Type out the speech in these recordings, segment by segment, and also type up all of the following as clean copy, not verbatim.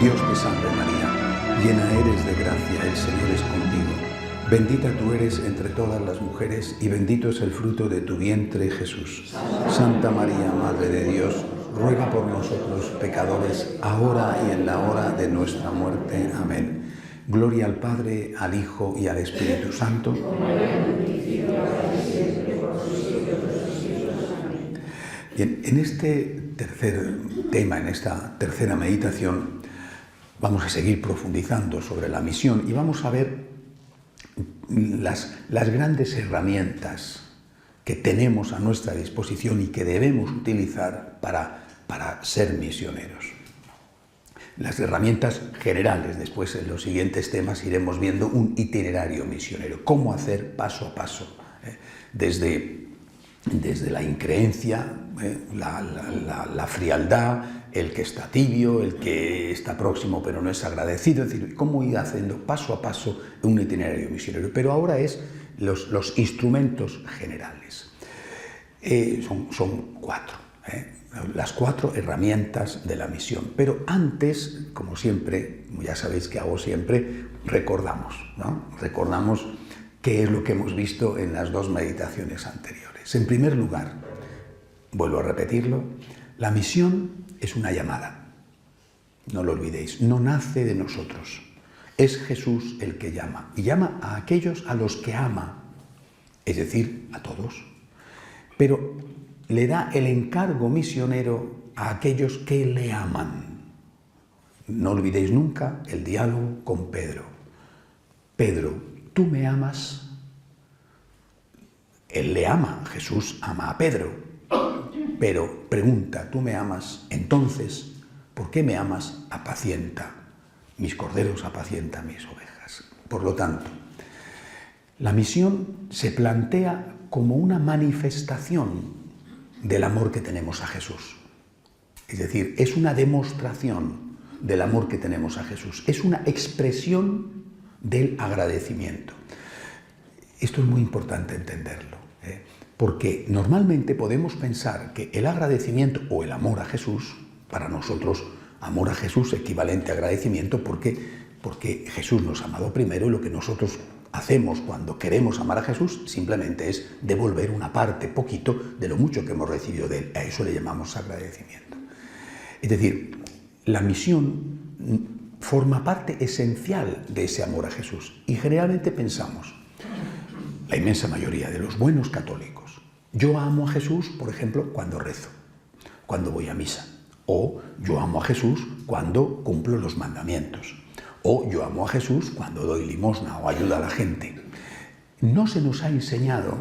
Dios te salve María, llena eres de gracia, el Señor es contigo. Bendita tú eres entre todas las mujeres y bendito es el fruto de tu vientre, Jesús. Santa María, Madre de Dios, ruega por nosotros pecadores, ahora y en la hora de nuestra muerte. Amén. Gloria al Padre, al Hijo y al Espíritu Santo. Bien, en este tercer tema, en esta tercera meditación, vamos a seguir profundizando sobre la misión y vamos a ver las grandes herramientas que tenemos a nuestra disposición y que debemos utilizar para ser misioneros. Las herramientas generales, después en los siguientes temas iremos viendo un itinerario misionero, cómo hacer paso a paso, desde la increencia, la frialdad, el que está tibio, el que está próximo pero no es agradecido, es decir, cómo ir haciendo paso a paso un itinerario misionero. Pero ahora es los instrumentos generales. Son cuatro, las cuatro herramientas de la misión. Pero antes, como siempre, ya sabéis que hago siempre, recordamos, ¿no? Recordamos qué es lo que hemos visto en las dos meditaciones anteriores. En primer lugar, vuelvo a repetirlo, la misión es una llamada. No lo olvidéis, no nace de nosotros. Es Jesús el que llama. Y llama a aquellos a los que ama, es decir, a todos. Pero le da el encargo misionero a aquellos que le aman. No olvidéis nunca el diálogo con Pedro. Pedro, ¿tú me amas? Él le ama, Jesús ama a Pedro. Pero pregunta, ¿tú me amas? Entonces, ¿por qué me amas? Apacienta mis corderos, apacienta mis ovejas. Por lo tanto, la misión se plantea como una manifestación del amor que tenemos a Jesús. Es decir, es una demostración del amor que tenemos a Jesús. Es una expresión del agradecimiento. Esto es muy importante entenderlo, porque normalmente podemos pensar que el agradecimiento o el amor a Jesús, para nosotros, amor a Jesús equivalente a agradecimiento porque Jesús nos ha amado primero y lo que nosotros hacemos cuando queremos amar a Jesús simplemente es devolver una parte, poquito, de lo mucho que hemos recibido de Él. A eso le llamamos agradecimiento. Es decir, la misión forma parte esencial de ese amor a Jesús. Y generalmente pensamos, la inmensa mayoría de los buenos católicos, yo amo a Jesús, por ejemplo, cuando rezo, cuando voy a misa. O yo amo a Jesús cuando cumplo los mandamientos. O yo amo a Jesús cuando doy limosna o ayuda a la gente. No se nos ha enseñado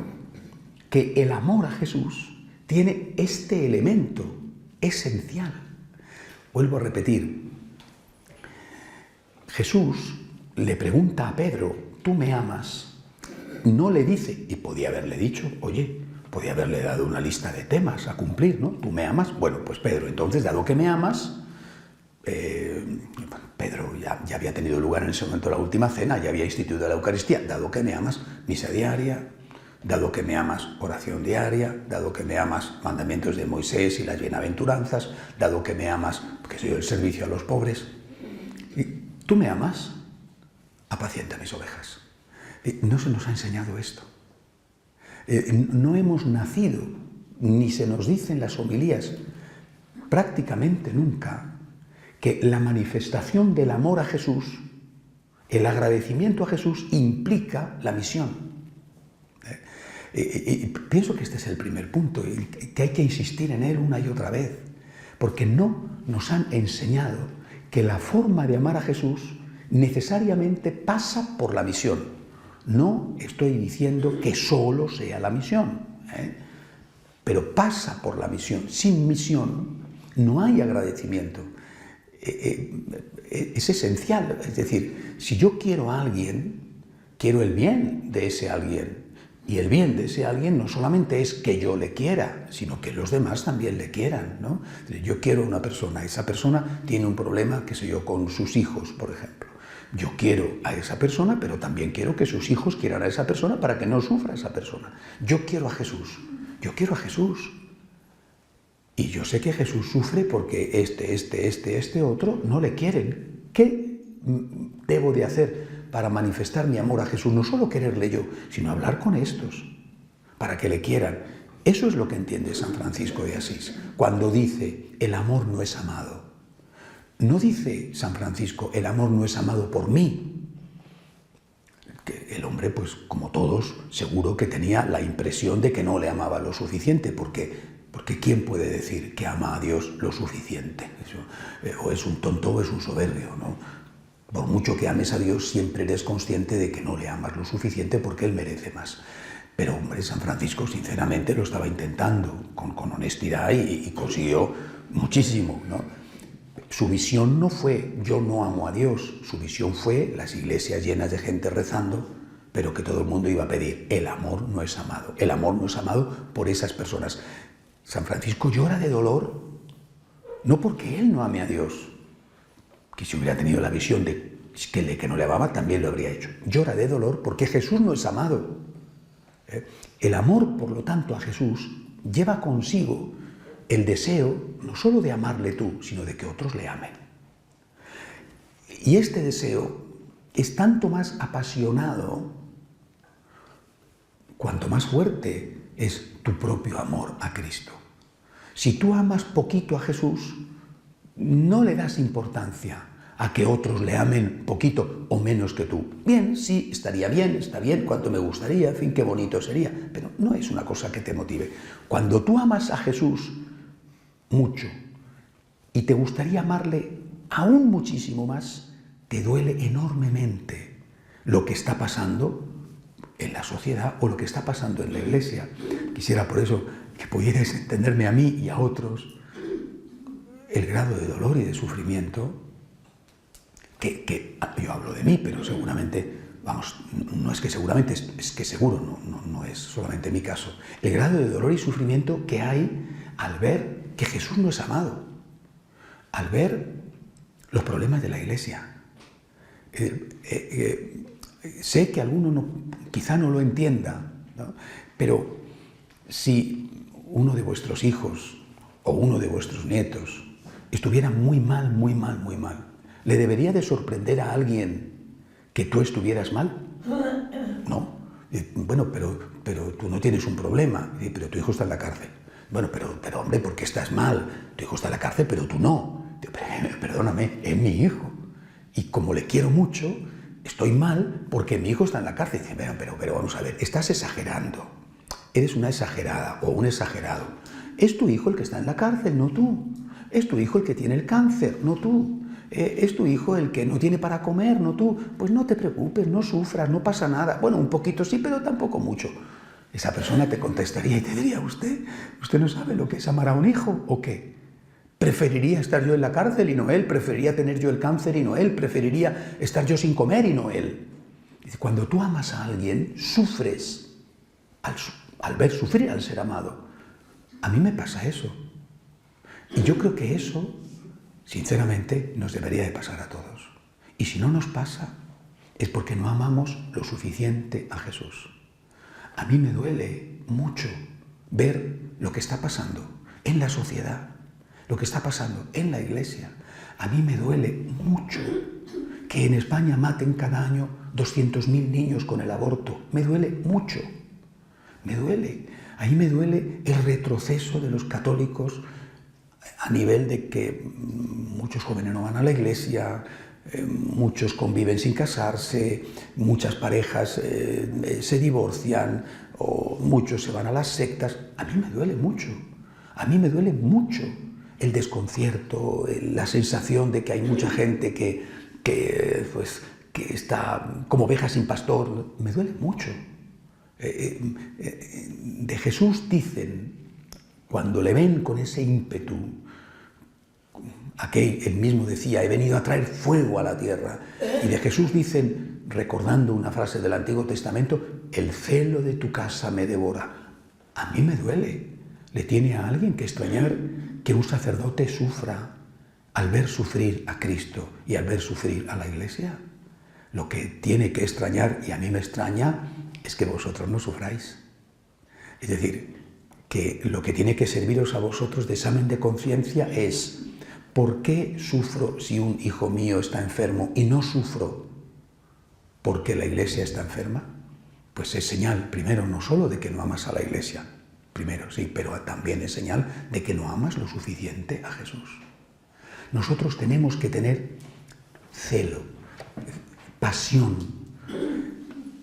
que el amor a Jesús tiene este elemento esencial. Vuelvo a repetir. Jesús le pregunta a Pedro, ¿tú me amas? No le dice, y podía haberle dicho, oye, podía haberle dado una lista de temas a cumplir, ¿no? ¿Tú me amas? Bueno, pues Pedro, entonces, dado que me amas, Pedro ya había tenido lugar en ese momento la última cena, ya había instituido la Eucaristía, dado que me amas, misa diaria, dado que me amas, oración diaria, dado que me amas, mandamientos de Moisés y las bienaventuranzas, dado que me amas, que soy el servicio a los pobres. ¿Tú me amas? Apacienta mis ovejas. No se nos ha enseñado esto. No hemos nacido, ni se nos dice en las homilías, prácticamente nunca, que la manifestación del amor a Jesús, el agradecimiento a Jesús, implica la misión. Pienso que este es el primer punto, que hay que insistir en él una y otra vez, porque no nos han enseñado que la forma de amar a Jesús necesariamente pasa por la misión. No estoy diciendo que solo sea la misión, pero pasa por la misión. Sin misión no hay agradecimiento. Es esencial. Es decir, si yo quiero a alguien, quiero el bien de ese alguien. Y el bien de ese alguien no solamente es que yo le quiera, sino que los demás también le quieran, ¿no? Yo quiero a una persona, esa persona tiene un problema, qué sé yo, con sus hijos, por ejemplo. Yo quiero a esa persona, pero también quiero que sus hijos quieran a esa persona para que no sufra esa persona. Yo quiero a Jesús. Yo quiero a Jesús. Y yo sé que Jesús sufre porque este otro no le quieren. ¿Qué debo de hacer para manifestar mi amor a Jesús? No solo quererle yo, sino hablar con estos, para que le quieran. Eso es lo que entiende San Francisco de Asís, cuando dice, el amor no es amado. No dice San Francisco, el amor no es amado por mí. Que el hombre, pues como todos, seguro que tenía la impresión de que no le amaba lo suficiente, porque ¿quién puede decir que ama a Dios lo suficiente? Eso, o es un tonto o es un soberbio, ¿no? Por mucho que ames a Dios, siempre eres consciente de que no le amas lo suficiente porque Él merece más. Pero, hombre, San Francisco sinceramente lo estaba intentando con honestidad y consiguió muchísimo, ¿no? Su visión no fue yo no amo a Dios, su visión fue las iglesias llenas de gente rezando, pero que todo el mundo iba a pedir, el amor no es amado. El amor no es amado por esas personas. San Francisco llora de dolor, no porque él no ame a Dios, que si hubiera tenido la visión de que no le amaba, también lo habría hecho. Llora de dolor porque Jesús no es amado. El amor, por lo tanto, a Jesús lleva consigo el deseo no solo de amarle tú, sino de que otros le amen. Y este deseo es tanto más apasionado cuanto más fuerte es tu propio amor a Cristo. Si tú amas poquito a Jesús, no le das importancia a que otros le amen poquito o menos que tú. Bien, sí, está bien, cuanto me gustaría, en fin, qué bonito sería, pero no es una cosa que te motive. Cuando tú amas a Jesús mucho y te gustaría amarle aún muchísimo más, te duele enormemente lo que está pasando en la sociedad o lo que está pasando en la iglesia. Quisiera por eso que pudierais entenderme a mí y a otros el grado de dolor y de sufrimiento que yo hablo de mí, pero seguramente, vamos, no es que seguramente, es que seguro, no es solamente mi caso. El grado de dolor y sufrimiento que hay al ver que Jesús no es amado, al ver los problemas de la iglesia. Sé que alguno quizá no lo entienda, ¿no? Pero si uno de vuestros hijos o uno de vuestros nietos estuviera muy mal, ¿le debería de sorprender a alguien que tú estuvieras mal? No. Bueno, pero tú no tienes un problema, pero tu hijo está en la cárcel. Bueno, pero hombre, ¿por qué estás mal? Tu hijo está en la cárcel, pero tú no. Perdóname, es mi hijo. Y como le quiero mucho, estoy mal porque mi hijo está en la cárcel. Dice, pero vamos a ver, estás exagerando. Eres una exagerada o un exagerado. Es tu hijo el que está en la cárcel, no tú. Es tu hijo el que tiene el cáncer, no tú. Es tu hijo el que no tiene para comer, no tú. Pues no te preocupes, no sufras, no pasa nada. Bueno, un poquito sí, pero tampoco mucho. Esa persona te contestaría y te diría, ¿usted no sabe lo que es amar a un hijo o qué? ¿Preferiría estar yo en la cárcel y no él? ¿Preferiría tener yo el cáncer y no él? ¿Preferiría estar yo sin comer y no él? Cuando tú amas a alguien, sufres al ver sufrir al ser amado. A mí me pasa eso. Y yo creo que eso, sinceramente, nos debería de pasar a todos. Y si no nos pasa, es porque no amamos lo suficiente a Jesús. A mí me duele mucho ver lo que está pasando en la sociedad, lo que está pasando en la iglesia. A mí me duele mucho que en España maten cada año 200.000 niños con el aborto. Me duele mucho. Me duele. A mí me duele el retroceso de los católicos a nivel de que muchos jóvenes no van a la iglesia, muchos conviven sin casarse, muchas parejas se divorcian o muchos se van a las sectas. A mí me duele mucho. A mí me duele mucho el desconcierto, la sensación de que hay mucha gente que está como oveja sin pastor. Me duele mucho. De Jesús dicen, cuando le ven con ese ímpetu, él mismo decía, he venido a traer fuego a la tierra. Y de Jesús dicen, recordando una frase del Antiguo Testamento, el celo de tu casa me devora. A mí me duele. ¿Le tiene a alguien que extrañar que un sacerdote sufra al ver sufrir a Cristo y al ver sufrir a la Iglesia? Lo que tiene que extrañar, y a mí me extraña, es que vosotros no sufráis. Es decir, que lo que tiene que serviros a vosotros de examen de conciencia es: ¿por qué sufro si un hijo mío está enfermo y no sufro porque la Iglesia está enferma? Pues es señal, primero, no solo de que no amas a la Iglesia, primero sí, pero también es señal de que no amas lo suficiente a Jesús. Nosotros tenemos que tener celo, pasión.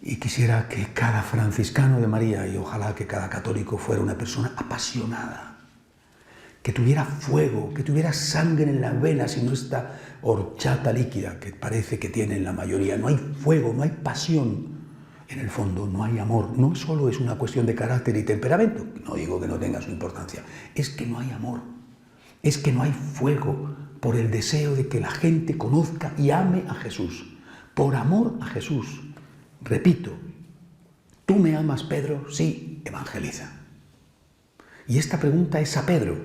Y quisiera que cada franciscano de María, y ojalá que cada católico, fuera una persona apasionada, que tuviera fuego, que tuviera sangre en las venas y no esta horchata líquida que parece que tienen la mayoría. No hay fuego, no hay pasión. En el fondo no hay amor. No solo es una cuestión de carácter y temperamento, no digo que no tenga su importancia, es que no hay amor, es que no hay fuego por el deseo de que la gente conozca y ame a Jesús, por amor a Jesús. Repito, ¿tú me amas, Pedro? Sí, evangeliza. Y esta pregunta es a Pedro,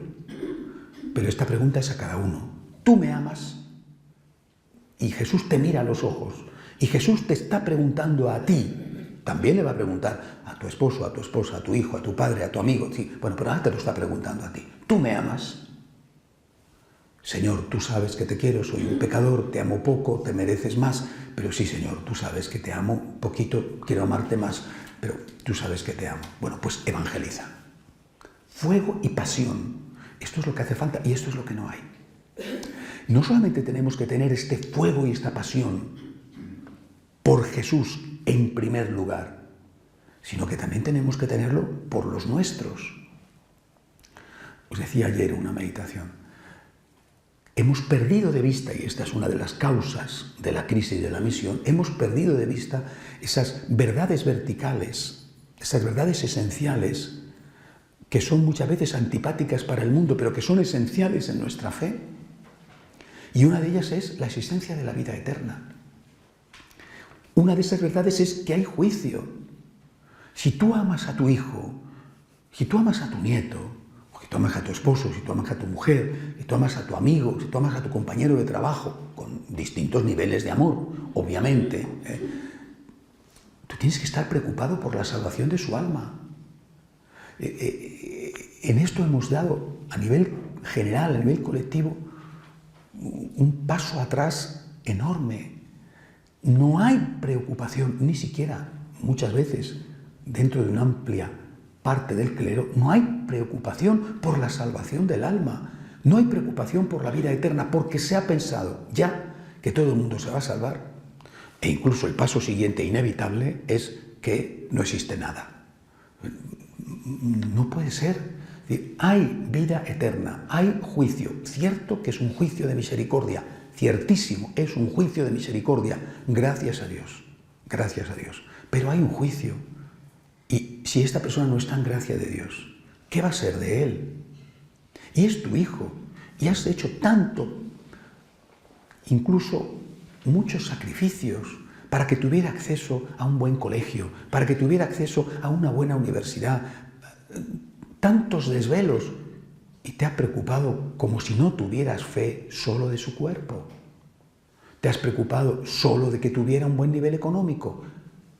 pero esta pregunta es a cada uno. ¿Tú me amas? Y Jesús te mira a los ojos, y Jesús te está preguntando a ti. También le va a preguntar a tu esposo, a tu esposa, a tu hijo, a tu padre, a tu amigo. Sí, bueno, pero ahora te lo está preguntando a ti. ¿Tú me amas? Señor, tú sabes que te quiero, soy un pecador, te amo poco, te mereces más, pero sí, Señor, tú sabes que te amo poquito, quiero amarte más, pero tú sabes que te amo. Bueno, pues evangeliza. Fuego y pasión. Esto es lo que hace falta y esto es lo que no hay. No solamente tenemos que tener este fuego y esta pasión por Jesús en primer lugar, sino que también tenemos que tenerlo por los nuestros. Os decía ayer una meditación. Hemos perdido de vista, y esta es una de las causas de la crisis de la misión, hemos perdido de vista esas verdades verticales, esas verdades esenciales, que son muchas veces antipáticas para el mundo, pero que son esenciales en nuestra fe. Y una de ellas es la existencia de la vida eterna. Una de esas verdades es que hay juicio. Si tú amas a tu hijo, si tú amas a tu nieto, si tú amas a tu esposo, si tú amas a tu mujer, si tú amas a tu amigo, si tú amas a tu compañero de trabajo, con distintos niveles de amor, obviamente, tú tienes que estar preocupado por la salvación de su alma. En esto hemos dado, a nivel general, a nivel colectivo, un paso atrás enorme. No hay preocupación, ni siquiera muchas veces, dentro de una amplia parte del clero, no hay preocupación por la salvación del alma, no hay preocupación por la vida eterna, porque se ha pensado ya que todo el mundo se va a salvar. E incluso el paso siguiente, inevitable, es que no existe nada. No puede ser. Hay vida eterna, hay juicio. Cierto que es un juicio de misericordia, ciertísimo, es un juicio de misericordia. Gracias a Dios, gracias a Dios. Pero hay un juicio. Y si esta persona no está en gracia de Dios, ¿qué va a ser de él? Y es tu hijo, y has hecho tanto, incluso muchos sacrificios, para que tuviera acceso a un buen colegio, para que tuviera acceso a una buena universidad, tantos desvelos, y te has preocupado como si no tuvieras fe solo de su cuerpo. Te has preocupado solo de que tuviera un buen nivel económico.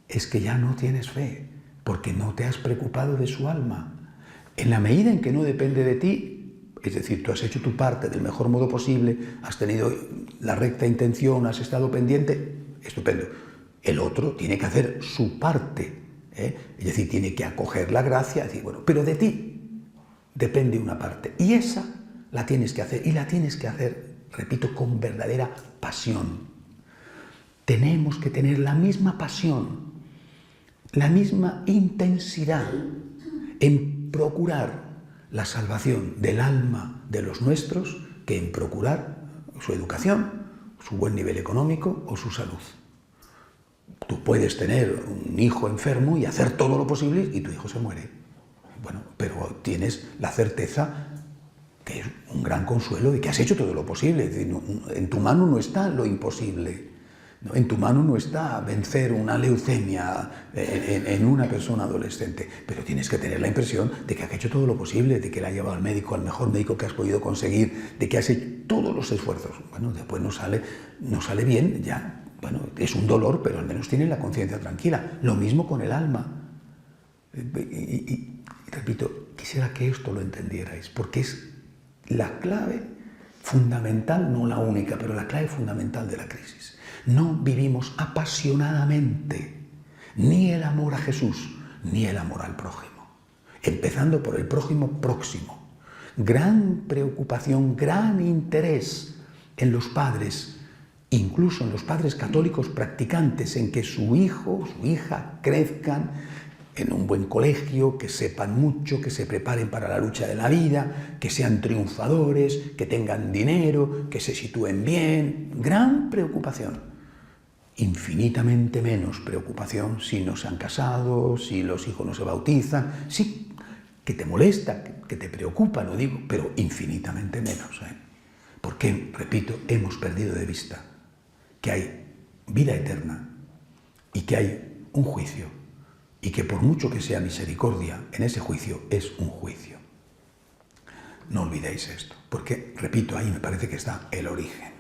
Es que ya no tienes fe, porque no te has preocupado de su alma. En la medida en que no depende de ti, es decir, tú has hecho tu parte del mejor modo posible, has tenido la recta intención, has estado pendiente, estupendo. El otro tiene que hacer su parte, es decir, tiene que acoger la gracia, decir, bueno, pero de ti depende una parte. Y esa la tienes que hacer, y la tienes que hacer, repito, con verdadera pasión. Tenemos que tener la misma pasión, la misma intensidad en procurar la salvación del alma de los nuestros que en procurar su educación, su buen nivel económico o su salud. Tú puedes tener un hijo enfermo y hacer todo lo posible y tu hijo se muere. Bueno, pero tienes la certeza, que es un gran consuelo, de que has hecho todo lo posible. Es decir, en tu mano no está lo imposible. ¿No? En tu mano no está vencer una leucemia en una persona adolescente, pero tienes que tener la impresión de que has hecho todo lo posible, de que la has llevado al médico, al mejor médico que has podido conseguir, de que has hecho todos los esfuerzos. Bueno, después no sale bien, ya, bueno, es un dolor, pero al menos tienes la conciencia tranquila. Lo mismo con el alma. Y repito, quisiera que esto lo entendierais, porque es la clave fundamental, no la única, pero la clave fundamental de la crisis. No vivimos apasionadamente ni el amor a Jesús, ni el amor al prójimo. Empezando por el prójimo próximo. Gran preocupación, gran interés en los padres, incluso en los padres católicos practicantes, en que su hijo, su hija crezcan en un buen colegio, que sepan mucho, que se preparen para la lucha de la vida, que sean triunfadores, que tengan dinero, que se sitúen bien. Gran preocupación. Infinitamente menos preocupación si no se han casado, si los hijos no se bautizan. Sí, que te molesta, que te preocupa, lo digo, pero infinitamente menos. Porque, repito, hemos perdido de vista que hay vida eterna y que hay un juicio, y que por mucho que sea misericordia, en ese juicio es un juicio. No olvidéis esto, porque, repito, ahí me parece que está el origen.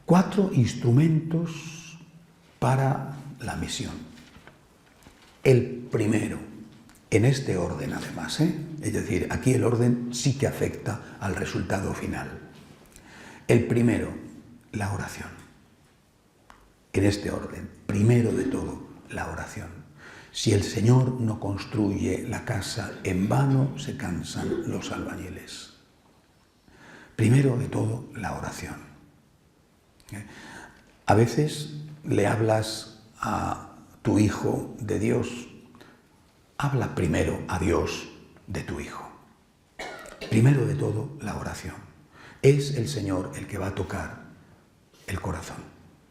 4 instrumentos para la misión. El primero, en este orden además, es decir, aquí el orden sí que afecta al resultado final. El primero, la oración. En este orden, primero de todo, la oración. Si el Señor no construye la casa, en vano se cansan los albañiles. Primero de todo, la oración. A veces le hablas a tu hijo de Dios. Habla primero a Dios de tu hijo. Primero de todo, la oración. Es el Señor el que va a tocar el corazón.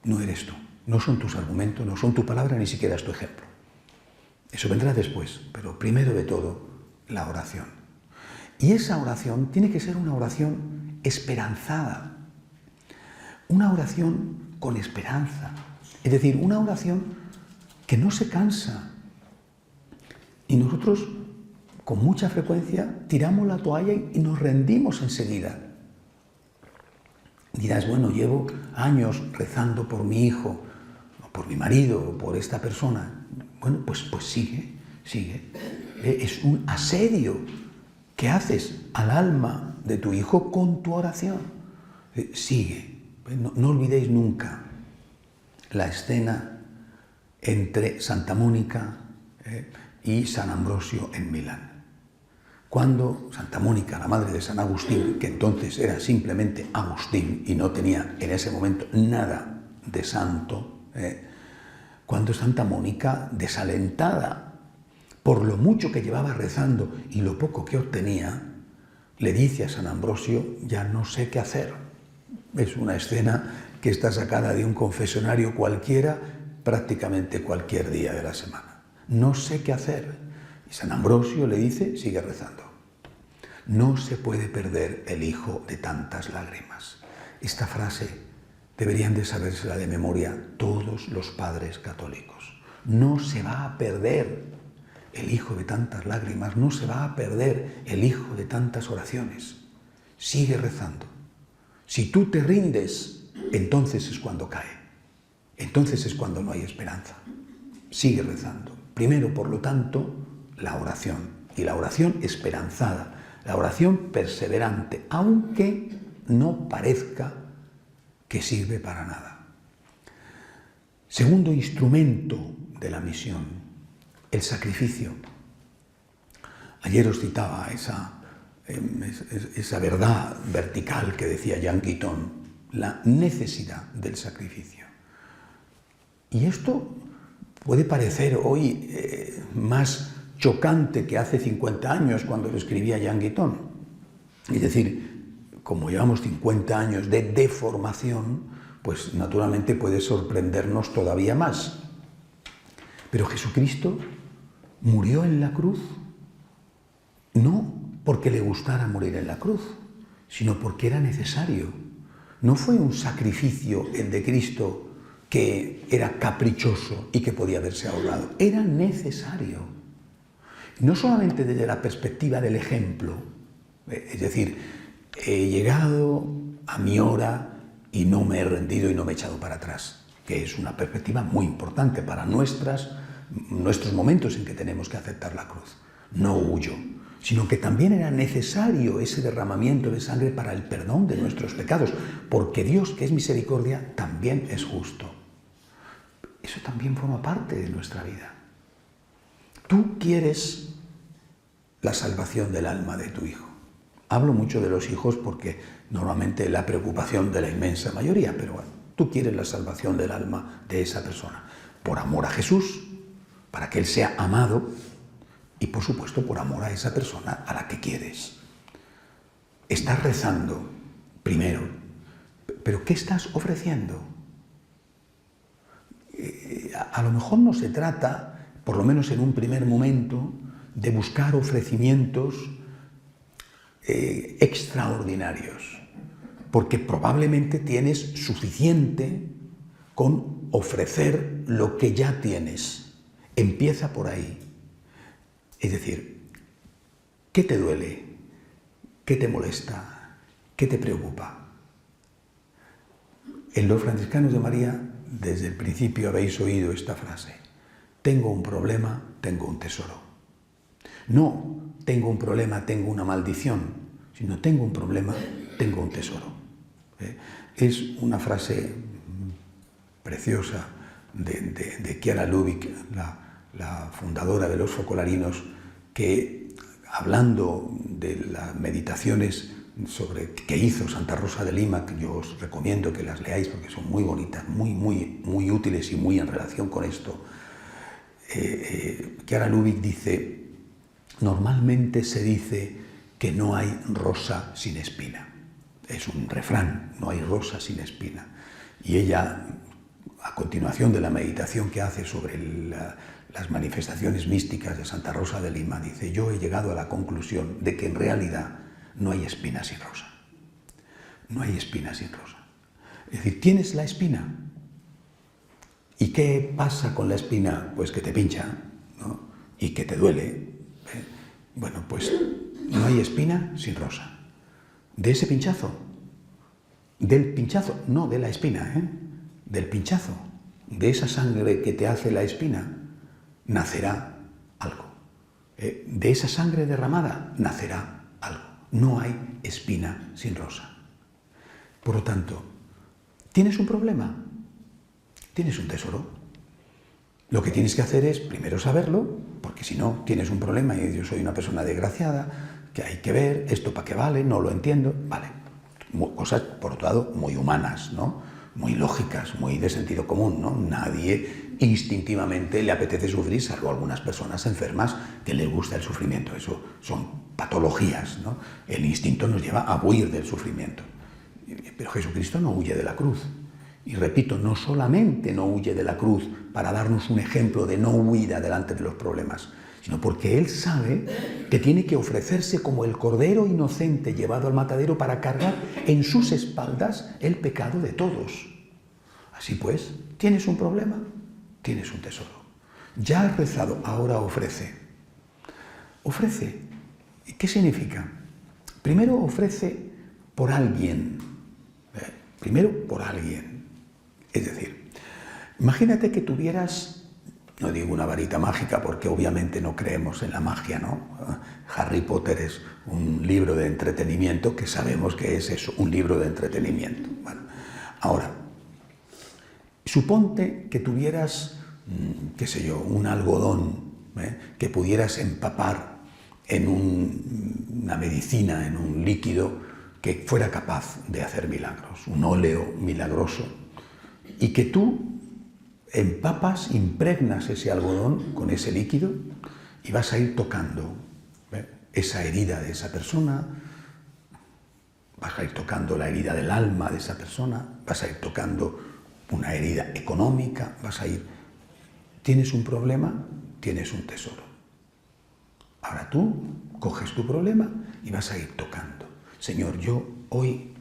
No eres tú. No son tus argumentos, no son tu palabra, ni siquiera es tu ejemplo. Eso vendrá después, pero primero de todo, la oración. Y esa oración tiene que ser una oración esperanzada, una oración con esperanza, es decir, una oración que no se cansa. Y nosotros, con mucha frecuencia, tiramos la toalla y nos rendimos enseguida. Dirás, bueno, llevo años rezando por mi hijo, o por mi marido, o por esta persona. Bueno, pues sigue. Es un asedio que haces al alma de tu hijo con tu oración. Sigue. No olvidéis nunca la escena entre Santa Mónica y San Ambrosio en Milán. Cuando Santa Mónica, la madre de San Agustín, que entonces era simplemente Agustín y no tenía en ese momento nada de santo, cuando Santa Mónica, desalentada por lo mucho que llevaba rezando y lo poco que obtenía, le dice a San Ambrosio, ya no sé qué hacer. Es una escena que está sacada de un confesionario cualquiera, prácticamente cualquier día de la semana. No sé qué hacer. Y San Ambrosio le dice, sigue rezando. No se puede perder el hijo de tantas lágrimas. Esta frase deberían de sabérsela de memoria todos los padres católicos. No se va a perder el hijo de tantas lágrimas, no se va a perder el hijo de tantas oraciones. Sigue rezando. Si tú te rindes, entonces es cuando cae. Entonces es cuando no hay esperanza. Sigue rezando. Primero, por lo tanto, la oración. Y la oración esperanzada, la oración perseverante, aunque no parezca que sirve para nada. Segundo instrumento de la misión, el sacrificio. Ayer os citaba esa verdad vertical que decía Jean Guiton, la necesidad del sacrificio. Y esto puede parecer hoy más chocante que hace 50 años cuando lo escribía Jean Guiton. Es decir, como llevamos 50 años de deformación, pues naturalmente puede sorprendernos todavía más. Pero Jesucristo murió en la cruz, no porque le gustara morir en la cruz, sino porque era necesario. No fue un sacrificio el de Cristo que era caprichoso y que podía haberse ahorrado. Era necesario. No solamente desde la perspectiva del ejemplo, es decir, he llegado a mi hora y no me he rendido y no me he echado para atrás, que es una perspectiva muy importante para nuestros momentos en que tenemos que aceptar la cruz. No huyo, sino que también era necesario ese derramamiento de sangre para el perdón de nuestros pecados, porque Dios, que es misericordia, también es justo. Eso también forma parte de nuestra vida. Tú quieres la salvación del alma de tu hijo. Hablo mucho de los hijos porque normalmente es la preocupación de la inmensa mayoría, pero bueno, tú quieres la salvación del alma de esa persona, por amor a Jesús, para que Él sea amado, y por supuesto por amor a esa persona a la que quieres. Estás rezando primero, pero ¿qué estás ofreciendo? A lo mejor no se trata, por lo menos en un primer momento, de buscar ofrecimientos extraordinarios, porque probablemente tienes suficiente con ofrecer lo que ya tienes. Empieza por ahí. Es decir, ¿qué te duele? ¿Qué te molesta? ¿Qué te preocupa? En los franciscanos de María, desde el principio habéis oído esta frase: tengo un problema, tengo un tesoro. No tengo un problema, tengo una maldición, sino tengo un problema, tengo un tesoro. Es una frase preciosa de Chiara Lubich, la fundadora de los focolarinos, que hablando de las meditaciones que hizo Santa Rosa de Lima, que yo os recomiendo que las leáis porque son muy bonitas, muy útiles y muy en relación con esto, Chiara Lubich dice: normalmente se dice que no hay rosa sin espina. Es un refrán, no hay rosa sin espina. Y ella, a continuación de la meditación que hace sobre las manifestaciones místicas de Santa Rosa de Lima, dice: yo he llegado a la conclusión de que en realidad no hay espina sin rosa. No hay espina sin rosa. Es decir, tienes la espina. ¿Y qué pasa con la espina? Pues que te pincha, ¿no? Y que te duele. Bueno, pues no hay espina sin rosa. De ese pinchazo, del pinchazo, no de la espina, del pinchazo, de esa sangre que te hace la espina, nacerá algo. De esa sangre derramada nacerá algo. No hay espina sin rosa. Por lo tanto, ¿tienes un problema? ¿Tienes un tesoro? Lo que tienes que hacer es primero saberlo, porque si no tienes un problema y yo soy una persona desgraciada, que hay que ver, esto para qué vale, no lo entiendo, vale. Cosas, por otro lado, muy humanas, ¿no? Muy lógicas, muy de sentido común, ¿no? Nadie instintivamente le apetece sufrir, salvo algunas personas enfermas que les gusta el sufrimiento. Eso son patologías, ¿no? El instinto nos lleva a huir del sufrimiento. Pero Jesucristo no huye de la cruz. Y repito, no solamente no huye de la cruz para darnos un ejemplo de no huida delante de los problemas, sino porque Él sabe que tiene que ofrecerse como el cordero inocente llevado al matadero para cargar en sus espaldas el pecado de todos. Así pues, ¿tienes un problema? Tienes un tesoro. Ya has rezado, ahora ofrece. Ofrece. ¿Y qué significa? Primero ofrece por alguien. Primero por alguien. Es decir, imagínate que tuvieras, no digo una varita mágica porque obviamente no creemos en la magia, ¿no? Harry Potter es un libro de entretenimiento que sabemos que es eso, un libro de entretenimiento. Bueno, ahora, suponte que tuvieras, qué sé yo, un algodón que pudieras empapar en una medicina, en un líquido que fuera capaz de hacer milagros, un óleo milagroso, y que tú empapas, impregnas ese algodón con ese líquido y vas a ir tocando esa herida de esa persona, vas a ir tocando la herida del alma de esa persona, vas a ir tocando una herida económica, vas a ir... ¿Tienes un problema? Tienes un tesoro. Ahora tú coges tu problema y vas a ir tocando. Señor, yo hoy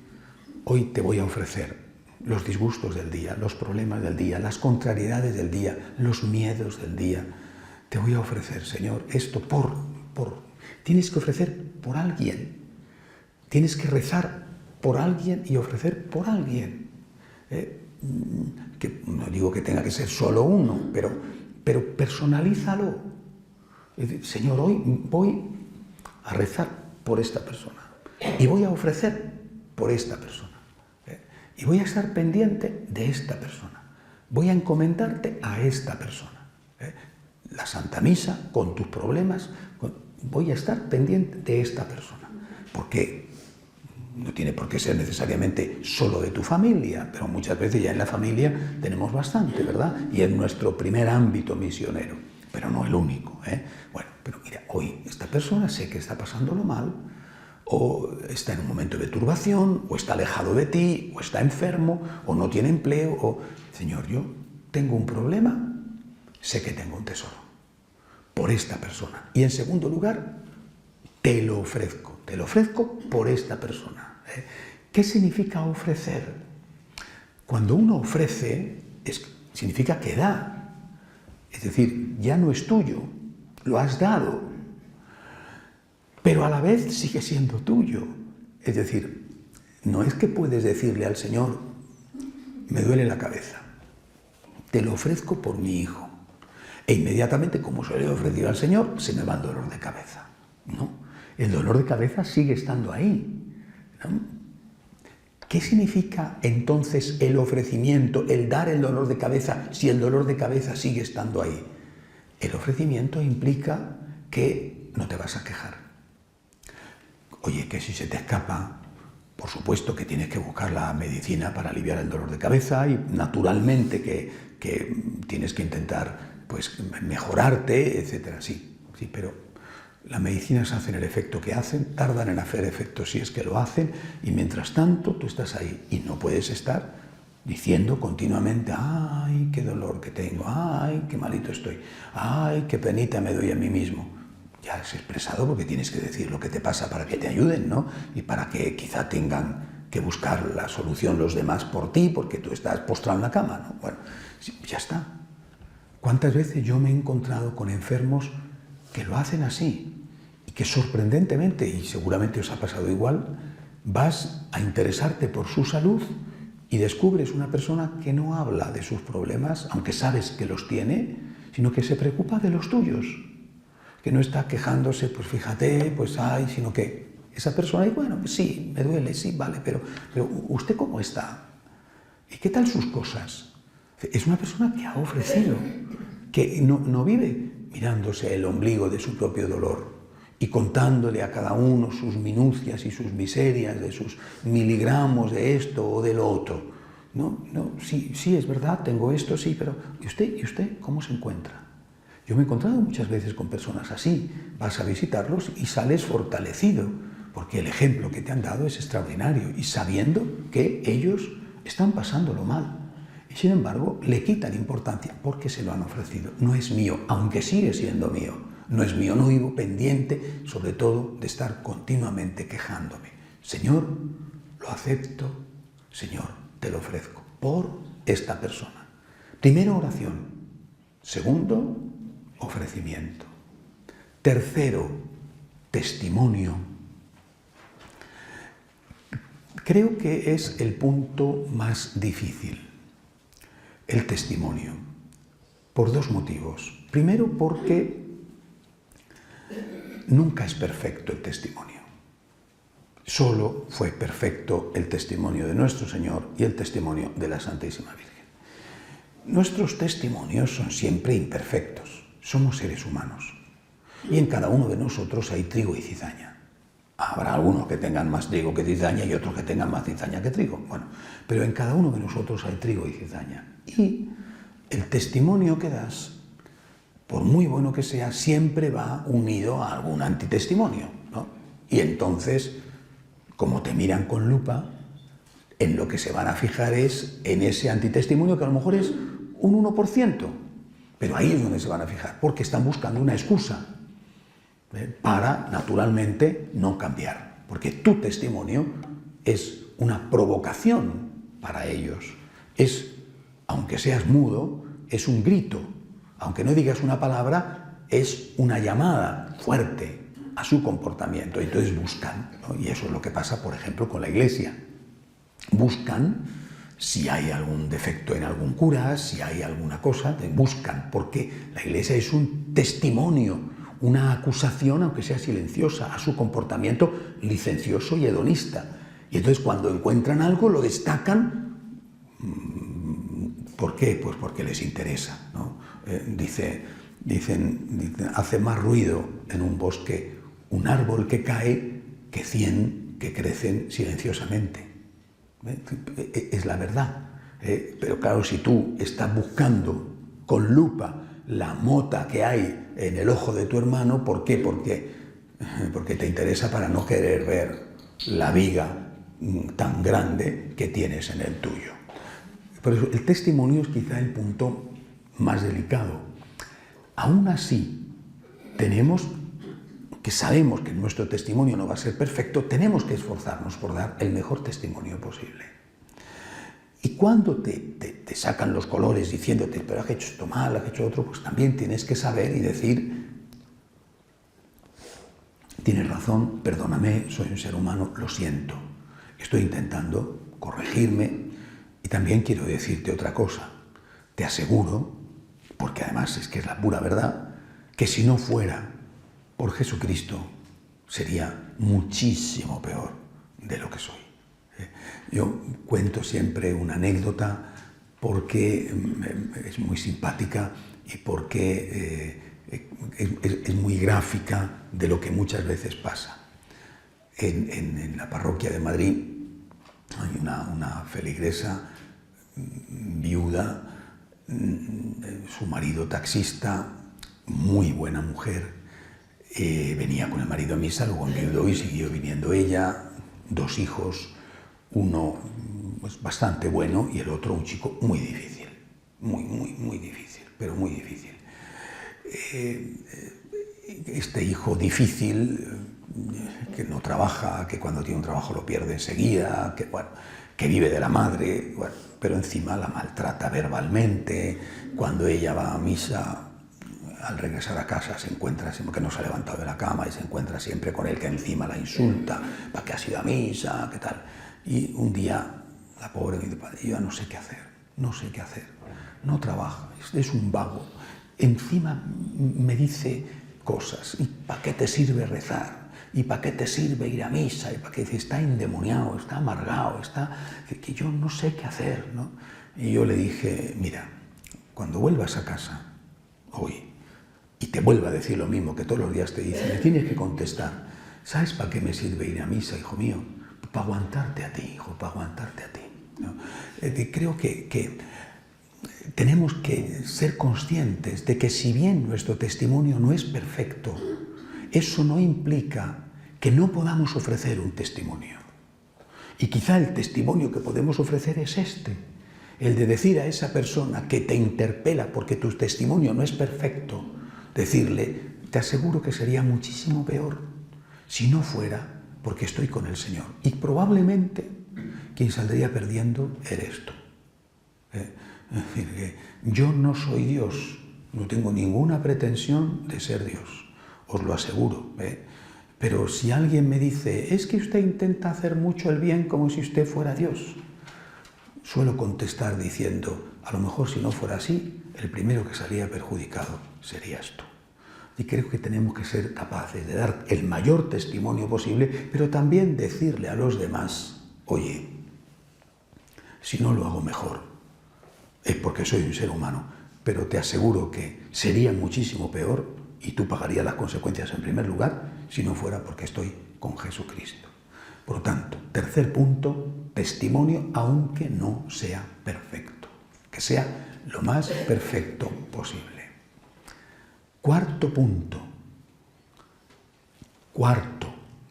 te voy a ofrecer los disgustos del día, los problemas del día, las contrariedades del día, los miedos del día. Te voy a ofrecer, Señor, esto Tienes que ofrecer por alguien. Tienes que rezar por alguien y ofrecer por alguien. Que no digo que tenga que ser solo uno, pero personalízalo. Es decir, Señor, hoy voy a rezar por esta persona y voy a ofrecer por esta persona. Y voy a estar pendiente de esta persona. Voy a encomendarte a esta persona. La Santa Misa, con tus problemas, voy a estar pendiente de esta persona. Porque no tiene por qué ser necesariamente solo de tu familia, pero muchas veces ya en la familia tenemos bastante, ¿verdad? Y es nuestro primer ámbito misionero, pero no el único, Bueno, pero mira, hoy esta persona sé que está pasándolo mal, o está en un momento de turbación, o está alejado de ti, o está enfermo, o no tiene empleo, o... Señor, yo tengo un problema, sé que tengo un tesoro por esta persona. Y en segundo lugar, te lo ofrezco por esta persona. ¿Qué significa ofrecer? Cuando uno ofrece, significa que da. Es decir, ya no es tuyo, lo has dado, pero a la vez sigue siendo tuyo. Es decir, no es que puedes decirle al Señor, me duele la cabeza, te lo ofrezco por mi hijo. E inmediatamente, como se le he ofrecido al Señor, se me va el dolor de cabeza. No, el dolor de cabeza sigue estando ahí, ¿no? ¿Qué significa entonces el ofrecimiento, el dar el dolor de cabeza, si el dolor de cabeza sigue estando ahí? El ofrecimiento implica que no te vas a quejar. Oye, que si se te escapa, por supuesto que tienes que buscar la medicina para aliviar el dolor de cabeza y naturalmente que tienes que intentar pues mejorarte, etcétera. Sí, pero las medicinas hacen el efecto que hacen, tardan en hacer efecto si es que lo hacen, y mientras tanto tú estás ahí y no puedes estar diciendo continuamente, ay, qué dolor que tengo, ay, qué malito estoy, ay, qué penita me doy a mí mismo. Ya has expresado porque tienes que decir lo que te pasa para que te ayuden, ¿no? Y para que quizá tengan que buscar la solución los demás por ti, porque tú estás postrado en la cama, ¿no? Bueno, ya está. ¿Cuántas veces yo me he encontrado con enfermos que lo hacen así y que sorprendentemente, y seguramente os ha pasado igual, vas a interesarte por su salud y descubres una persona que no habla de sus problemas, aunque sabes que los tiene, sino que se preocupa de los tuyos, que no está quejándose, pues fíjate, pues ay, sino que esa persona, y bueno, sí, me duele, sí, vale, pero ¿usted cómo está? ¿Y qué tal sus cosas? Es una persona que ha ofrecido, que no vive mirándose el ombligo de su propio dolor y contándole a cada uno sus minucias y sus miserias, de sus miligramos de esto o de lo otro. No, sí, es verdad, tengo esto, sí, pero ¿y usted cómo se encuentra? Yo me he encontrado muchas veces con personas así. Vas a visitarlos y sales fortalecido, porque el ejemplo que te han dado es extraordinario y sabiendo que ellos están pasándolo mal. Y sin embargo, le quitan importancia porque se lo han ofrecido. No es mío, aunque sigue siendo mío. No es mío, no vivo pendiente, sobre todo, de estar continuamente quejándome. Señor, lo acepto. Señor, te lo ofrezco por esta persona. Primero, oración. Segundo, ofrecimiento. Tercero, testimonio. Creo que es el punto más difícil, el testimonio, por dos motivos. Primero, porque nunca es perfecto el testimonio. Solo fue perfecto el testimonio de nuestro Señor y el testimonio de la Santísima Virgen. Nuestros testimonios son siempre imperfectos. Somos seres humanos. Y en cada uno de nosotros hay trigo y cizaña. Habrá algunos que tengan más trigo que cizaña y otros que tengan más cizaña que trigo. Bueno, pero en cada uno de nosotros hay trigo y cizaña. Y el testimonio que das, por muy bueno que sea, siempre va unido a algún antitestimonio, ¿no? Y entonces, como te miran con lupa, en lo que se van a fijar es en ese antitestimonio que a lo mejor es un 1%, pero ahí es donde se van a fijar, porque están buscando una excusa para, naturalmente, no cambiar, porque tu testimonio es una provocación para ellos. Es, aunque seas mudo, es un grito, aunque no digas una palabra, es una llamada fuerte a su comportamiento. Entonces buscan, ¿no? Y eso es lo que pasa, por ejemplo, con la Iglesia. Buscan si hay algún defecto en algún cura, si hay alguna cosa, buscan, porque la Iglesia es un testimonio, una acusación, aunque sea silenciosa, a su comportamiento licencioso y hedonista. Y entonces cuando encuentran algo lo destacan. ¿Por qué? Pues porque les interesa, ¿no? Dicen, hace más ruido en un bosque un árbol que cae que 100 que crecen silenciosamente. Es la verdad. Pero claro, si tú estás buscando con lupa la mota que hay en el ojo de tu hermano, ¿por qué? Porque te interesa para no querer ver la viga tan grande que tienes en el tuyo. Por eso el testimonio es quizá el punto más delicado. Aún así, sabemos que nuestro testimonio no va a ser perfecto, tenemos que esforzarnos por dar el mejor testimonio posible. Y cuando te sacan los colores diciéndote, pero has hecho esto mal, has hecho otro, pues también tienes que saber y decir, tienes razón, perdóname, soy un ser humano, lo siento. Estoy intentando corregirme y también quiero decirte otra cosa. Te aseguro, porque además es que es la pura verdad, que si no fuera por Jesucristo sería muchísimo peor de lo que soy. Yo cuento siempre una anécdota porque es muy simpática y porque es muy gráfica de lo que muchas veces pasa. En la parroquia de Madrid hay una feligresa viuda, su marido taxista, muy buena mujer, venía con el marido a misa, luego enviudó y siguió viniendo ella, 2 hijos, uno pues, bastante bueno y el otro un chico muy difícil, muy difícil, pero muy difícil. Este hijo difícil, que no trabaja, que cuando tiene un trabajo lo pierde enseguida, que vive de la madre, pero encima la maltrata verbalmente. Cuando ella va a misa, al regresar a casa se encuentra siempre que no se ha levantado de la cama y se encuentra siempre con él que encima la insulta, ¿para qué has ido a misa? ¿Qué tal? Y un día la pobre me dice, padre, yo ya no sé qué hacer, no trabaja, es un vago. Encima me dice cosas, ¿y para qué te sirve rezar? ¿Y para qué te sirve ir a misa? ¿Y para qué? Está endemoniado, está amargado, que yo no sé qué hacer, ¿no? Y yo le dije, mira, cuando vuelvas a casa, hoy, y te vuelva a decir lo mismo que todos los días te dice, me tienes que contestar, ¿sabes para qué me sirve ir a misa, hijo mío? Para aguantarte a ti, hijo, para aguantarte a ti, ¿no? Creo que tenemos que ser conscientes de que si bien nuestro testimonio no es perfecto, eso no implica que no podamos ofrecer un testimonio. Y quizá el testimonio que podemos ofrecer es el de decir a esa persona que te interpela porque tu testimonio no es perfecto, decirle, te aseguro que sería muchísimo peor si no fuera porque estoy con el Señor. Y probablemente quien saldría perdiendo eres tú. Es decir, que yo no soy Dios, no tengo ninguna pretensión de ser Dios, os lo aseguro. Pero si alguien me dice, es que usted intenta hacer mucho el bien como si usted fuera Dios, suelo contestar diciendo, a lo mejor si no fuera así, el primero que salía perjudicado serías tú. Y creo que tenemos que ser capaces de dar el mayor testimonio posible, pero también decirle a los demás, oye, si no lo hago mejor, es porque soy un ser humano, pero te aseguro que sería muchísimo peor y tú pagarías las consecuencias en primer lugar si no fuera porque estoy con Jesucristo. Por lo tanto, tercer punto, testimonio aunque no sea perfecto, que sea lo más perfecto posible. Cuarto punto,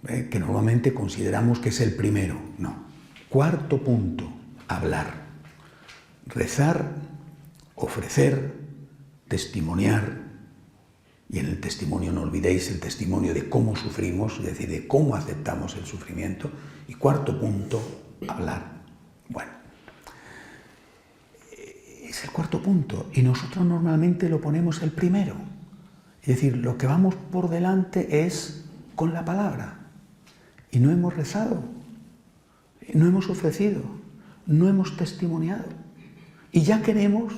que normalmente consideramos que es el primero, no. Cuarto punto, hablar, rezar, ofrecer, testimoniar, y en el testimonio no olvidéis el testimonio de cómo sufrimos, es decir, de cómo aceptamos el sufrimiento. Y cuarto punto, hablar. Bueno, es el cuarto punto y nosotros normalmente lo ponemos el primero. Es decir, lo que vamos por delante es con la palabra. Y no hemos rezado, no hemos ofrecido, no hemos testimoniado. Y ya queremos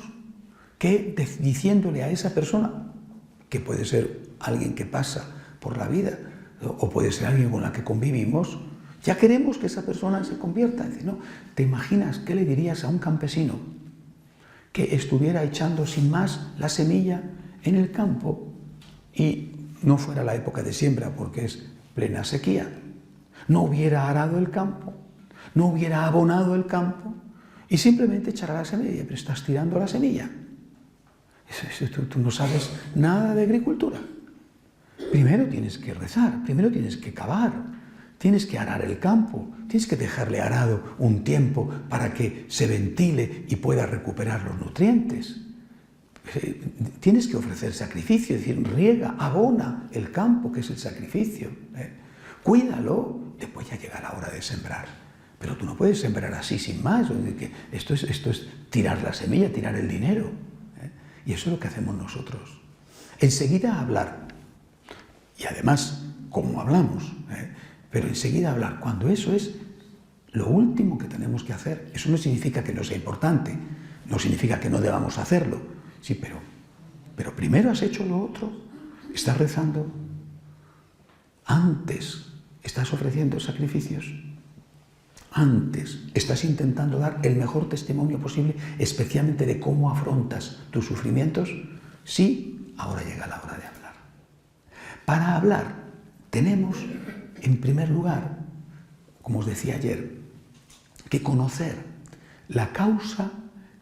que, diciéndole a esa persona, que puede ser alguien que pasa por la vida, o puede ser alguien con la que convivimos, ya queremos que esa persona se convierta. Es decir, ¿no? ¿Te imaginas qué le dirías a un campesino que estuviera echando sin más la semilla en el campo y no fuera la época de siembra porque es plena sequía? No hubiera arado el campo, no hubiera abonado el campo y simplemente echará la semilla, pero estás tirando la semilla. Tú no sabes nada de agricultura. Primero tienes que rezar, primero tienes que cavar, tienes que arar el campo, tienes que dejarle arado un tiempo para que se ventile y pueda recuperar los nutrientes. Tienes que ofrecer sacrificio, es decir, riega, abona el campo, que es el sacrificio. Cuídalo, después ya llega la hora de sembrar. Pero tú no puedes sembrar así sin más. Esto es tirar la semilla, tirar el dinero. Y eso es lo que hacemos nosotros. Enseguida hablar. Y además, como hablamos, pero enseguida hablar, cuando eso es lo último que tenemos que hacer. Eso no significa que no sea importante, no significa que no debamos hacerlo. Sí, pero primero has hecho lo otro, estás rezando, antes estás ofreciendo sacrificios, antes estás intentando dar el mejor testimonio posible, especialmente de cómo afrontas tus sufrimientos. Sí, ahora llega la hora de hablar. Para hablar tenemos, en primer lugar, como os decía ayer, que conocer la causa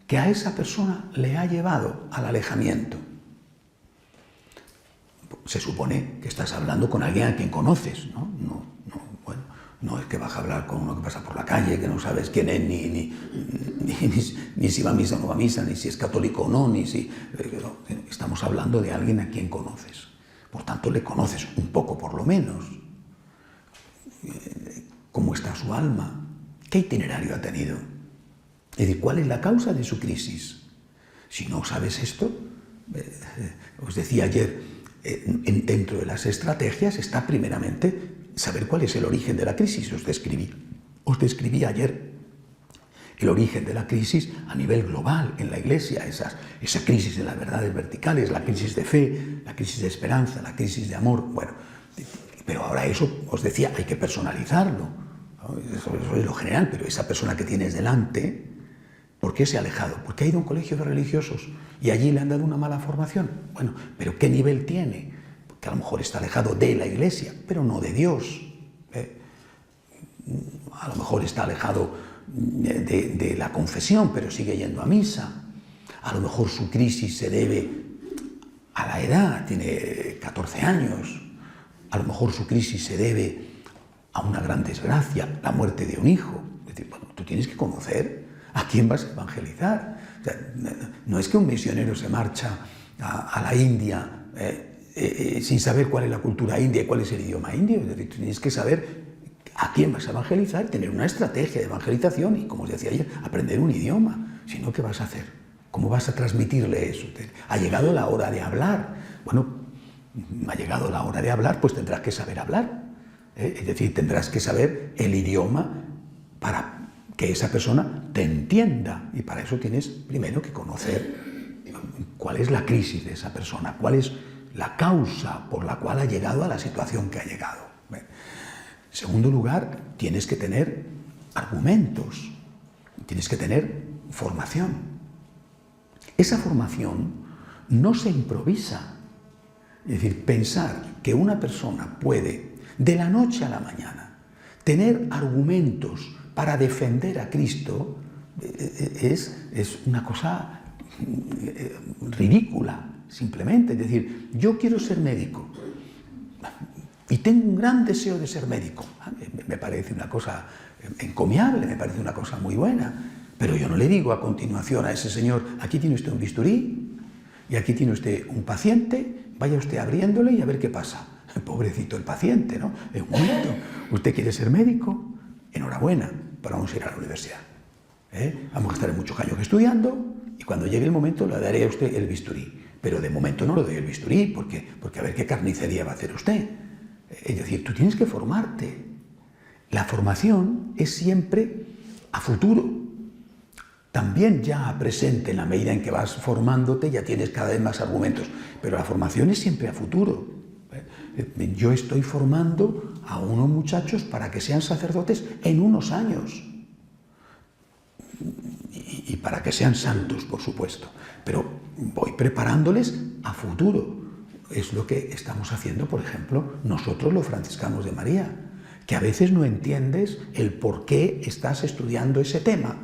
que a esa persona le ha llevado al alejamiento. Se supone que estás hablando con alguien a quien conoces, ¿no? No es que vas a hablar con uno que pasa por la calle, que no sabes quién es, ni si va a misa o no va a misa, ni si es católico o no, estamos hablando de alguien a quien conoces. Por tanto, le conoces un poco por lo menos. ¿Cómo está su alma? ¿Qué itinerario ha tenido? Es decir, ¿cuál es la causa de su crisis? Si no sabes esto, os decía ayer, dentro de las estrategias está primeramente saber cuál es el origen de la crisis. Os describí ayer el origen de la crisis a nivel global en la Iglesia, esa crisis de las verdades verticales, la crisis de fe, la crisis de esperanza, la crisis de amor. Bueno, pero ahora eso, os decía, hay que personalizarlo, ¿no? Eso es lo general, pero esa persona que tienes delante, ¿por qué se ha alejado? Porque ha ido a un colegio de religiosos y allí le han dado una mala formación. Bueno, pero ¿qué nivel tiene? Porque a lo mejor está alejado de la Iglesia, pero no de Dios. A lo mejor está alejado de la confesión, pero sigue yendo a misa. A lo mejor su crisis se debe a la edad, tiene 14 años. A lo mejor su crisis se debe a una gran desgracia, la muerte de un hijo. Es decir, bueno, tú tienes que conocer a quién vas a evangelizar. O sea, no es que un misionero se marcha a la India sin saber cuál es la cultura india y cuál es el idioma indio. Es decir, tú tienes que saber a quién vas a evangelizar, tener una estrategia de evangelización y, como os decía ayer, aprender un idioma. Si no, ¿qué vas a hacer? ¿Cómo vas a transmitirle eso? Ha llegado la hora de hablar. Bueno, ha llegado la hora de hablar, pues tendrás que saber hablar. Es decir, tendrás que saber el idioma para que esa persona te entienda. Y para eso tienes primero que conocer cuál es la crisis de esa persona, cuál es la causa por la cual ha llegado a la situación que ha llegado. En segundo lugar, tienes que tener argumentos, tienes que tener formación. Esa formación no se improvisa. Es decir, pensar que una persona puede, de la noche a la mañana, tener argumentos para defender a Cristo es una cosa ridícula, simplemente. Es decir, yo quiero ser médico y tengo un gran deseo de ser médico. Me parece una cosa encomiable, me parece una cosa muy buena, pero yo no le digo a continuación a ese señor, aquí tiene usted un bisturí y aquí tiene usted un paciente, vaya usted abriéndole y a ver qué pasa. Pobrecito el paciente, ¿no? En un momento, ¿usted quiere ser médico? Enhorabuena, pero vamos a ir a la universidad. Vamos a estar muchos años estudiando y cuando llegue el momento le daré a usted el bisturí. Pero de momento no le doy el bisturí porque a ver qué carnicería va a hacer usted. Es decir, tú tienes que formarte. La formación es siempre a futuro. También ya a presente, en la medida en que vas formándote, ya tienes cada vez más argumentos. Pero la formación es siempre a futuro. Yo estoy formando a unos muchachos para que sean sacerdotes en unos años. Y para que sean santos, por supuesto. Pero voy preparándoles a futuro. Es lo que estamos haciendo, por ejemplo, nosotros los franciscanos de María, que a veces no entiendes el por qué estás estudiando ese tema.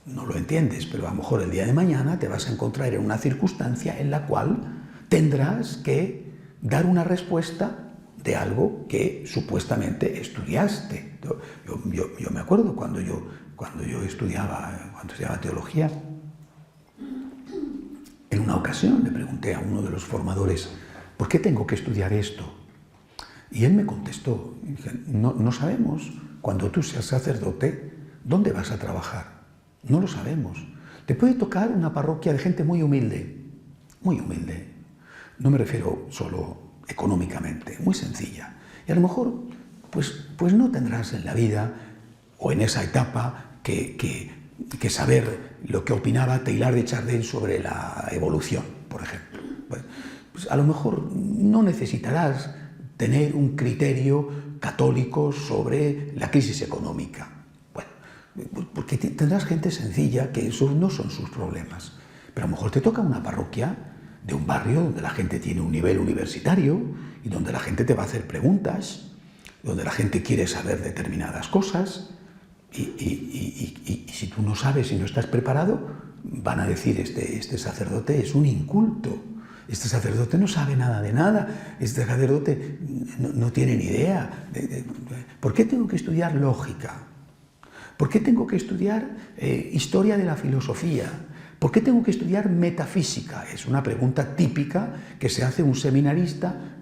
No lo entiendes, pero a lo mejor el día de mañana te vas a encontrar en una circunstancia en la cual tendrás que dar una respuesta de algo que supuestamente estudiaste. Yo me acuerdo cuando yo estudiaba teología, en una ocasión le pregunté a uno de los formadores, ¿por qué tengo que estudiar esto? Y él me contestó, no sabemos, cuando tú seas sacerdote, ¿dónde vas a trabajar? No lo sabemos. Te puede tocar una parroquia de gente muy humilde, muy humilde. No me refiero solo económicamente, muy sencilla. Y a lo mejor, pues no tendrás en la vida, o en esa etapa, que saber lo que opinaba Teilhard de Chardin sobre la evolución, por ejemplo. Pues a lo mejor no necesitarás tener un criterio católico sobre la crisis económica. Bueno, porque tendrás gente sencilla que esos no son sus problemas. Pero a lo mejor te toca una parroquia de un barrio donde la gente tiene un nivel universitario y donde la gente te va a hacer preguntas, donde la gente quiere saber determinadas cosas. Y si tú no sabes y no estás preparado, van a decir, este sacerdote es un inculto, este sacerdote no sabe nada de nada, este sacerdote no tiene ni idea. ¿Por qué tengo que estudiar lógica? ¿Por qué tengo que estudiar historia de la filosofía? ¿Por qué tengo que estudiar metafísica? Es una pregunta típica que se hace un seminarista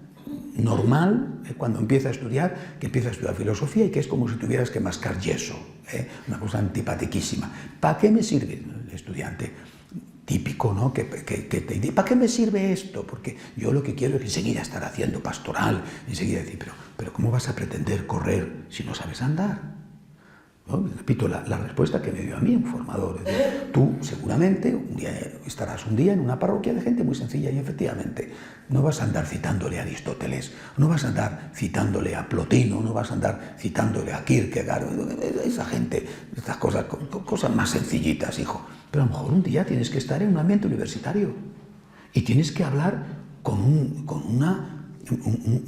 normal, cuando empieza a estudiar, que empieza a estudiar filosofía y que es como si tuvieras que mascar yeso, una cosa antipatiquísima. ¿Para qué me sirve el estudiante? Típico, ¿no? Que te dice, ¿para qué me sirve esto? Porque yo lo que quiero es enseguida estar haciendo pastoral, enseguida decir, pero ¿cómo vas a pretender correr si no sabes andar? ¿No? Repito la respuesta que me dio a mí un formador. Tú seguramente estarás un día en una parroquia de gente muy sencilla y efectivamente no vas a andar citándole a Aristóteles, no vas a andar citándole a Plotino, no vas a andar citándole a Kierkegaard, esa gente, estas cosas más sencillitas, hijo. Pero a lo mejor un día tienes que estar en un ambiente universitario y tienes que hablar con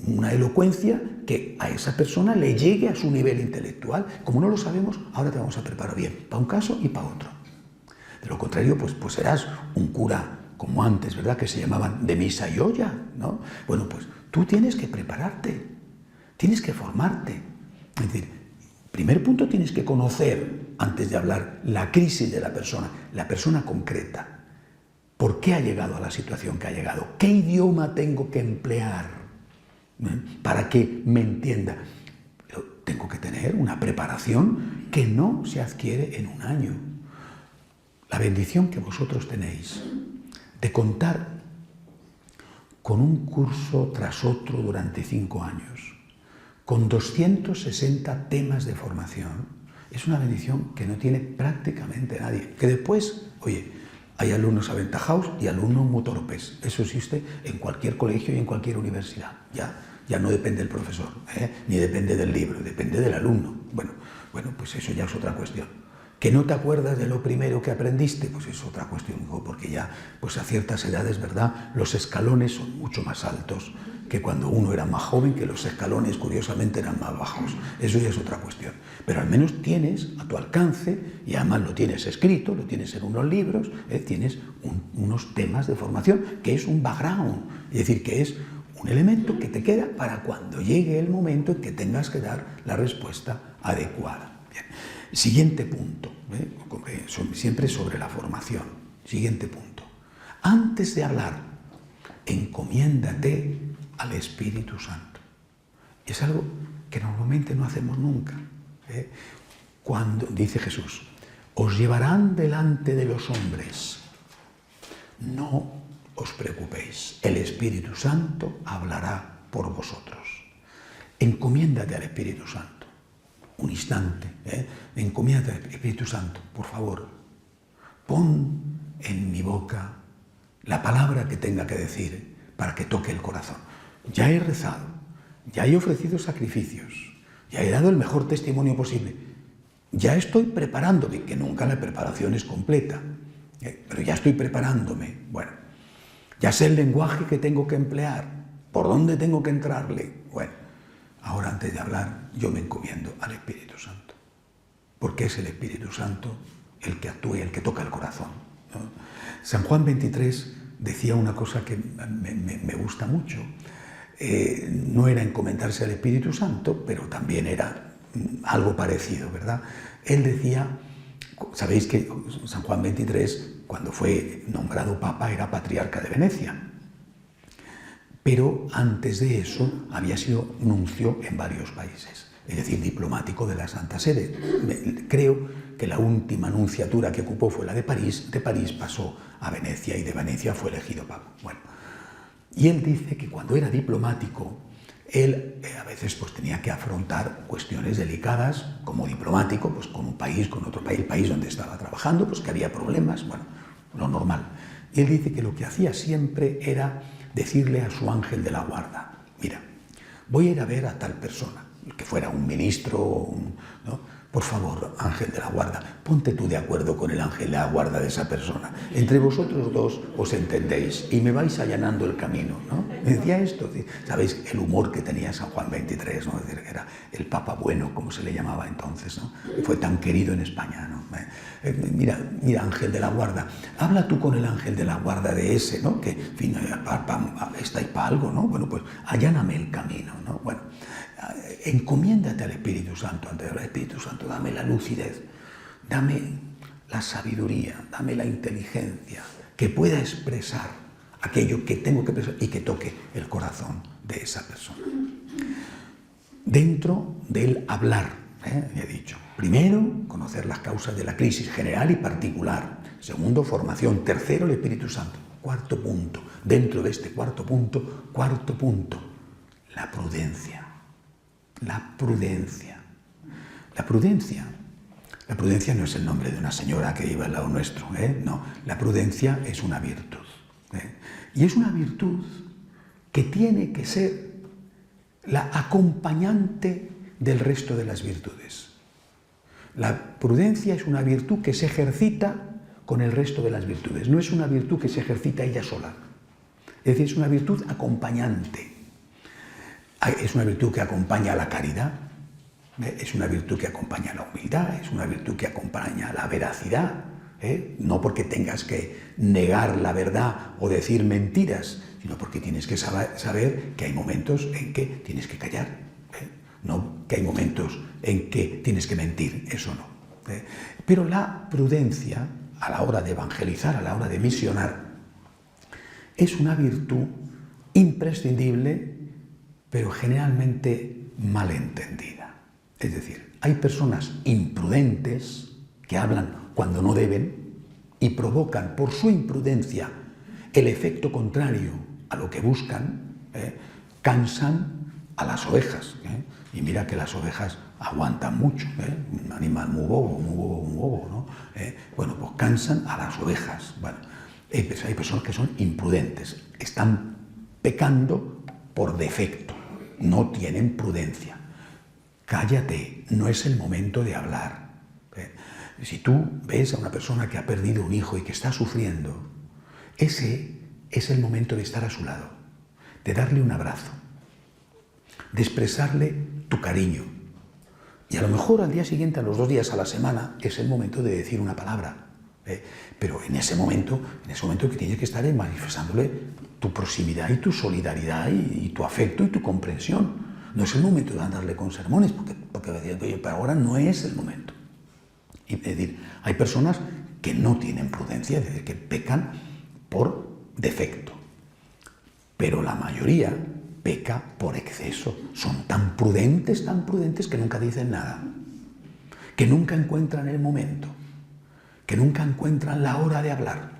una elocuencia que a esa persona le llegue a su nivel intelectual. Como no lo sabemos, ahora te vamos a preparar bien, para un caso y para otro. De lo contrario, pues serás un cura como antes, ¿verdad? Que se llamaban de misa y olla, ¿no? Bueno, pues tú tienes que prepararte, tienes que formarte. Es decir, primer punto, tienes que conocer, antes de hablar, la crisis de la persona concreta. ¿Por qué ha llegado a la situación que ha llegado? ¿Qué idioma tengo que emplear para que me entienda? Pero tengo que tener una preparación que no se adquiere en un año. La bendición que vosotros tenéis de contar con un curso tras otro durante 5 años, con 260 temas de formación, es una bendición que no tiene prácticamente nadie. Que después, oye, hay alumnos aventajados y alumnos muy torpes. Eso existe en cualquier colegio y en cualquier universidad. Ya no depende del profesor, ni depende del libro, depende del alumno. Bueno, pues eso ya es otra cuestión. ¿Que no te acuerdas de lo primero que aprendiste? Pues es otra cuestión, porque ya pues a ciertas edades, ¿verdad?, los escalones son mucho más altos que cuando uno era más joven, que los escalones curiosamente eran más bajos. Eso ya es otra cuestión. Pero al menos tienes a tu alcance, y además lo tienes escrito, lo tienes en unos libros, tienes unos temas de formación, que es un background, es decir, que es un elemento que te queda para cuando llegue el momento en que tengas que dar la respuesta adecuada. Bien. Siguiente punto, siempre sobre la formación. Siguiente punto. Antes de hablar, encomiéndate al Espíritu Santo. Es algo que normalmente no hacemos nunca. Cuando, dice Jesús, os llevarán delante de los hombres. No os preocupéis, el Espíritu Santo hablará por vosotros. Encomiéndate al Espíritu Santo. Un instante, encomiéndate al Espíritu Santo, por favor. Pon en mi boca la palabra que tenga que decir para que toque el corazón. Ya he rezado, ya he ofrecido sacrificios, ya he dado el mejor testimonio posible, ya estoy preparándome, que nunca la preparación es completa, pero ya estoy preparándome. Bueno, ya sé el lenguaje que tengo que emplear, por dónde tengo que entrarle. Bueno, ahora antes de hablar yo me encomiendo al Espíritu Santo, porque es el Espíritu Santo el que actúa, el que toca el corazón, ¿no? San Juan 23 decía una cosa que me gusta mucho. No era encomendarse al Espíritu Santo, pero también era algo parecido, ¿verdad? Él decía, sabéis que San Juan 23, cuando fue nombrado Papa, era patriarca de Venecia, pero antes de eso había sido nuncio en varios países, es decir, diplomático de la Santa Sede. Creo que la última nunciatura que ocupó fue la de París pasó a Venecia y de Venecia fue elegido Papa. Bueno, y él dice que cuando era diplomático, él a veces pues tenía que afrontar cuestiones delicadas como diplomático, pues con un país, con otro país, el país donde estaba trabajando, pues que había problemas, bueno, lo normal. Y él dice que lo que hacía siempre era decirle a su ángel de la guarda, mira, voy a ir a ver a tal persona, que fuera un ministro, ¿no? Por favor, ángel de la guarda, ponte tú de acuerdo con el ángel de la guarda de esa persona. Entre vosotros dos os entendéis y me vais allanando el camino, ¿no? Me decía esto. ¿Sabéis el humor que tenía San Juan 23, ¿no? Es decir, que era el Papa bueno, como se le llamaba entonces, ¿no? Y fue tan querido en España, ¿no? Mira, ángel de la guarda, habla tú con el ángel de la guarda de ese, ¿no? Que, en fin, estáis para algo, ¿no? Bueno, pues alláname el camino, ¿no? Bueno, encomiéndate al Espíritu Santo, ante el Espíritu Santo, dame la lucidez, dame la sabiduría, dame la inteligencia, que pueda expresar aquello que tengo que expresar y que toque el corazón de esa persona. Dentro del hablar, he dicho, primero, conocer las causas de la crisis general y particular. Segundo, formación. Tercero, el Espíritu Santo. Cuarto punto, dentro de este cuarto punto, la prudencia. La prudencia. La prudencia no es el nombre de una señora que iba al lado nuestro, no. La prudencia es una virtud. Y es una virtud que tiene que ser la acompañante del resto de las virtudes. La prudencia es una virtud que se ejercita con el resto de las virtudes. No es una virtud que se ejercita ella sola. Es decir, es una virtud acompañante. Es una virtud que acompaña a la caridad, es una virtud que acompaña a la humildad, es una virtud que acompaña a la veracidad, no porque tengas que negar la verdad o decir mentiras, sino porque tienes que saber que hay momentos en que tienes que callar, no que hay momentos en que tienes que mentir, eso no. Pero la prudencia, a la hora de evangelizar, a la hora de misionar, es una virtud imprescindible, pero generalmente mal entendida. Es decir, hay personas imprudentes que hablan cuando no deben y provocan por su imprudencia el efecto contrario a lo que buscan, cansan a las ovejas. Y mira que las ovejas aguantan mucho, un animal muy bobo, ¿no? Bueno, pues cansan a las ovejas. Bueno, hay personas que son imprudentes, están pecando por defecto. No tienen prudencia. Cállate, no es el momento de hablar. Si tú ves a una persona que ha perdido un hijo y que está sufriendo, ese es el momento de estar a su lado, de darle un abrazo, de expresarle tu cariño. Y a lo mejor al día siguiente, a los 2 días a la semana, es el momento de decir una palabra. Pero en ese momento que tienes que estar manifestándole tu proximidad y tu solidaridad y tu afecto y tu comprensión. No es el momento de andarle con sermones, porque ahora no es el momento. Es decir, hay personas que no tienen prudencia, es decir, que pecan por defecto. Pero la mayoría peca por exceso. Son tan prudentes que nunca dicen nada, que nunca encuentran el momento, que nunca encuentran la hora de hablar,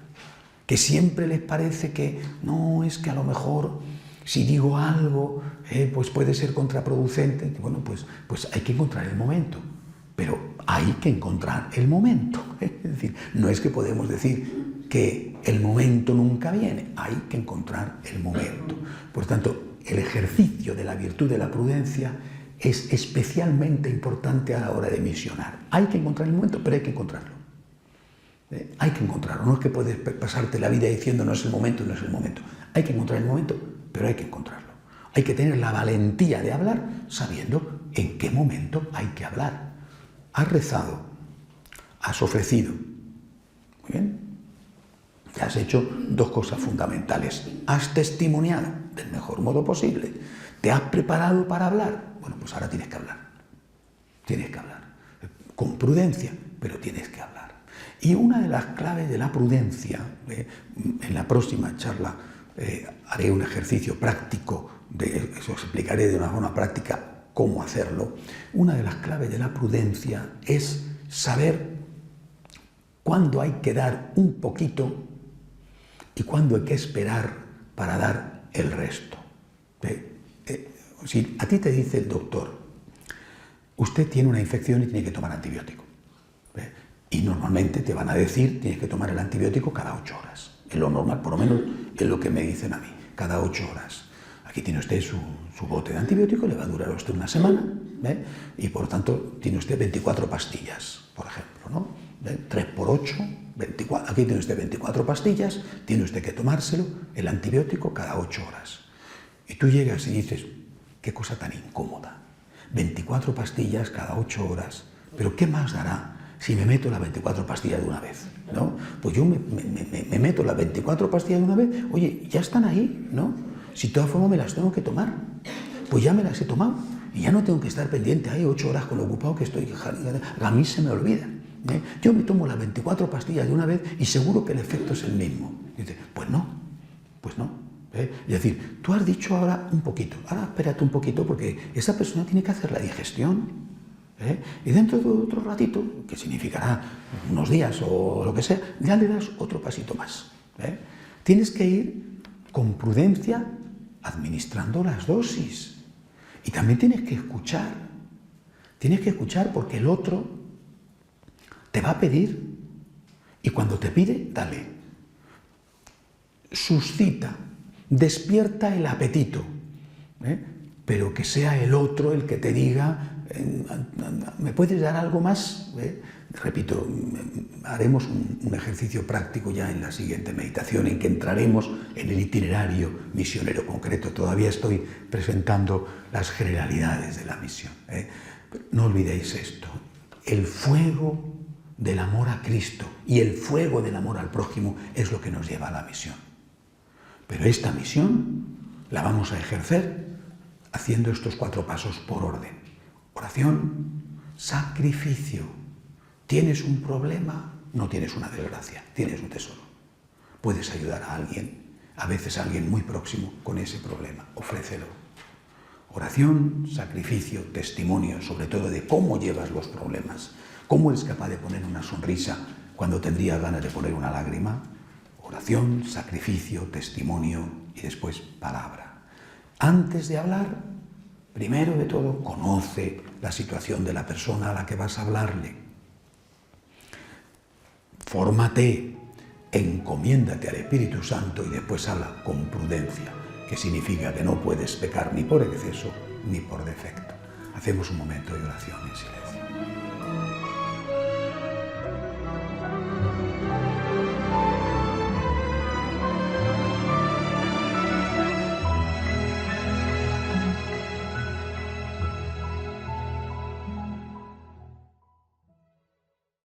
que siempre les parece que no, es que a lo mejor si digo algo pues puede ser contraproducente. Bueno, pues hay que encontrar el momento, pero hay que encontrar el momento. Es decir, no es que podemos decir que el momento nunca viene, hay que encontrar el momento. Por tanto, el ejercicio de la virtud de la prudencia es especialmente importante a la hora de misionar. Hay que encontrar el momento, pero hay que encontrarlo. Hay que encontrarlo. No es que puedes pasarte la vida diciendo no es el momento, no es el momento. Hay que encontrar el momento, pero hay que encontrarlo. Hay que tener la valentía de hablar sabiendo en qué momento hay que hablar. Has rezado, has ofrecido. Muy bien. Ya has hecho dos cosas fundamentales. Has testimoniado del mejor modo posible. Te has preparado para hablar. Bueno, pues ahora tienes que hablar. Tienes que hablar. Con prudencia, pero tienes que hablar. Y una de las claves de la prudencia, en la próxima charla haré un ejercicio práctico, os explicaré de una forma práctica cómo hacerlo. Una de las claves de la prudencia es saber cuándo hay que dar un poquito y cuándo hay que esperar para dar el resto. Si a ti te dice el doctor, usted tiene una infección y tiene que tomar antibiótico. Y normalmente te van a decir, tienes que tomar el antibiótico cada 8 horas. Es lo normal, por lo menos es lo que me dicen a mí, cada 8 horas. Aquí tiene usted su bote de antibiótico, le va a durar a usted una semana, y por lo tanto tiene usted 24 pastillas, por ejemplo, ¿no? 3 por 8, 24. Aquí tiene usted 24 pastillas, tiene usted que tomárselo, el antibiótico, cada 8 horas. Y tú llegas y dices, qué cosa tan incómoda, 24 pastillas cada 8 horas, pero ¿qué más dará si me meto las 24 pastillas de una vez? ¿No? Pues yo me meto las 24 pastillas de una vez, oye, ya están ahí, ¿no? Si de todas formas me las tengo que tomar, pues ya me las he tomado y ya no tengo que estar pendiente, hay 8 horas con lo ocupado que estoy, a mí se me olvida. Yo me tomo las 24 pastillas de una vez y seguro que el efecto es el mismo. Y dice, pues no, pues no. Es decir, tú has dicho ahora un poquito, ahora espérate un poquito porque esa persona tiene que hacer la digestión. Y dentro de otro ratito, que significará unos días o lo que sea, ya le das otro pasito más. Tienes que ir con prudencia administrando las dosis. Y también tienes que escuchar. Tienes que escuchar porque el otro te va a pedir. Y cuando te pide, dale. Suscita, despierta el apetito. Pero que sea el otro el que te diga, ¿me puedes dar algo más? Repito, haremos un ejercicio práctico ya en la siguiente meditación en que entraremos en el itinerario misionero concreto. Todavía estoy presentando las generalidades de la misión. No olvidéis esto, el fuego del amor a Cristo y el fuego del amor al prójimo es lo que nos lleva a la misión. Pero esta misión la vamos a ejercer haciendo estos 4 pasos por orden. Oración, sacrificio. ¿Tienes un problema? No tienes una desgracia, tienes un tesoro. Puedes ayudar a alguien, a veces a alguien muy próximo, con ese problema. Ofrécelo. Oración, sacrificio, testimonio, sobre todo de cómo llevas los problemas. ¿Cómo eres capaz de poner una sonrisa cuando tendrías ganas de poner una lágrima? Oración, sacrificio, testimonio y después palabra. Antes de hablar, primero de todo, conoce la situación de la persona a la que vas a hablarle. Fórmate, encomiéndate al Espíritu Santo y después habla con prudencia, que significa que no puedes pecar ni por exceso ni por defecto. Hacemos un momento de oración en silencio.